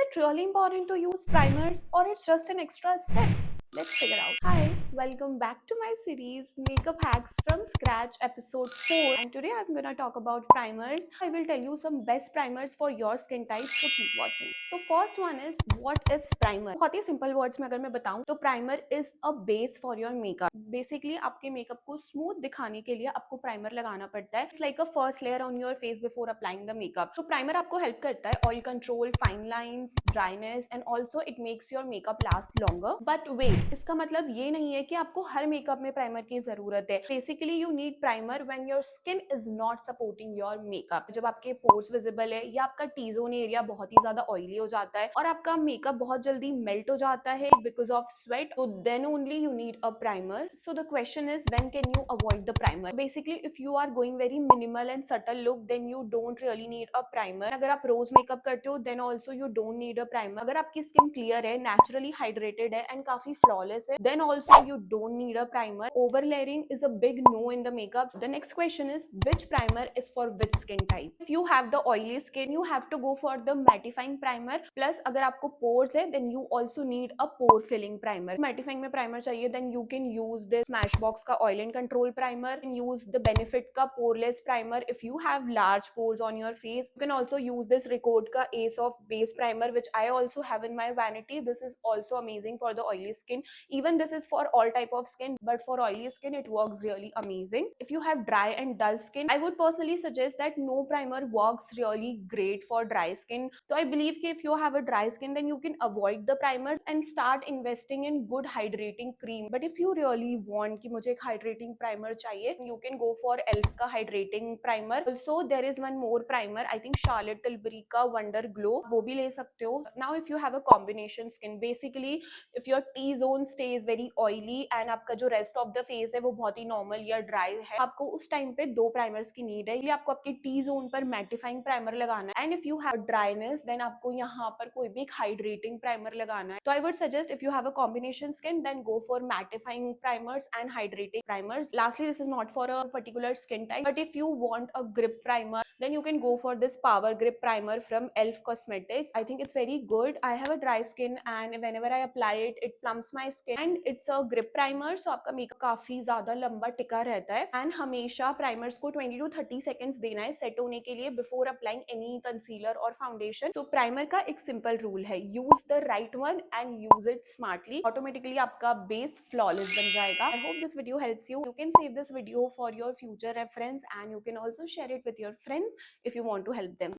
it really important to use primers or it's just an extra step? Let's figure out. Hi, welcome back to my series Makeup Hacks from Scratch episode 4, and today I'm gonna talk about primers. I will tell you some best primers for your skin type, so keep watching. So first one is, what is primer? बहुत ही simple words में अगर मैं बताऊं तो primer is a base for your makeup. Basically आपके makeup को smooth दिखाने के लिए आपको प्राइमर लगाना पड़ता है. It's like a first layer on your face before applying the makeup. तो प्राइमर आपको हेल्प करता है oil control, fine lines, dryness and also it makes your makeup last longer. But wait, इसका मतलब ये नहीं है कि आपको हर मेकअप में प्राइमर की जरूरत है. Basically you need primer when your skin is not supporting your makeup. जब आपके पोर्स विजिबल है या आपका टी जोन एरिया बहुत ही ज्यादा ऑयली हो जाता है और आपका मेकअप बहुत जल्दी मेल्ट हो जाता है बिकॉज ऑफ स्वेट, तो then only you need a primer. So the question is, when can you avoid the primer? Basically if you are going very minimal and subtle look, then you don't really need a primer. अगर आप रोज makeup करते हो then also you don't need a primer. अगर आपकी skin clear है, naturally hydrated है and काफी फ्लॉलेस है, then also you don't need a primer. Over layering is a big no in the makeup. The next question is, which primer is for which skin type? If you have the oily skin, you have to go for the mattifying primer. Plus अगर आपको pores है, then you also need a pore filling primer. Mattifying में primer चाहिए, then you can use this Smashbox का oil and control primer and use the Benefit का poreless primer. If you have large pores on your face, you can also use this Record का Ace of Base primer, which I also have in my vanity. This is also amazing for the oily skin. Even this is for all type of skin, but for oily skin it works really amazing. If you have dry and dull skin, I would personally suggest that no primer works really great for dry skin. So I believe if you have a dry skin, then you can avoid the primers and start investing in good hydrating cream. But if you really want कि मुझे एक hydrating primer चाहिए, you can go for ELF का hydrating primer. Also there is one more primer, I think Charlotte Tilbury का Wonder Glow, वो भी ले सकते हो. Now if you have a combination skin, basically if your T zone stays very oily and आपका जो rest of the face है वो बहुत ही नॉर्मल या ड्राई है, आपको उस टाइम पे दो प्राइमर्स की नीड है. इसलिए आपको आपके टी जोन पर मैटिफाइंग प्राइमर लगाना है. And if you have dryness, then आपको यहाँ पर कोई भी एक हाइड्रेटिंग प्राइमर लगाना है. तो I would suggest, if you have a combination skin, then go for mattifying primers and hydrating primers. Lastly, this is not for a particular skin type, but if you want a grip primer, then you can go for this Power Grip primer from ELF Cosmetics. I think it's very good. I have a dry skin and whenever I apply it, it plumps my skin and it's a grip primer, so आपका makeup काफी ज्यादा लंबा टिका रहता है. And हमेशा primers को 20 to 30 seconds देना है सेट होने के लिए बिफोर अप्लाइंग एनी कंसीलर और फाउंडेशन. सो प्राइमर का एक सिंपल रूल है, use the right one and use it smartly. Automatically आपका बेस फ्लॉलेस बन जाएगा. I hope this video helps you. You can save this video for your future reference and you can also share it with your friends if you want to help them.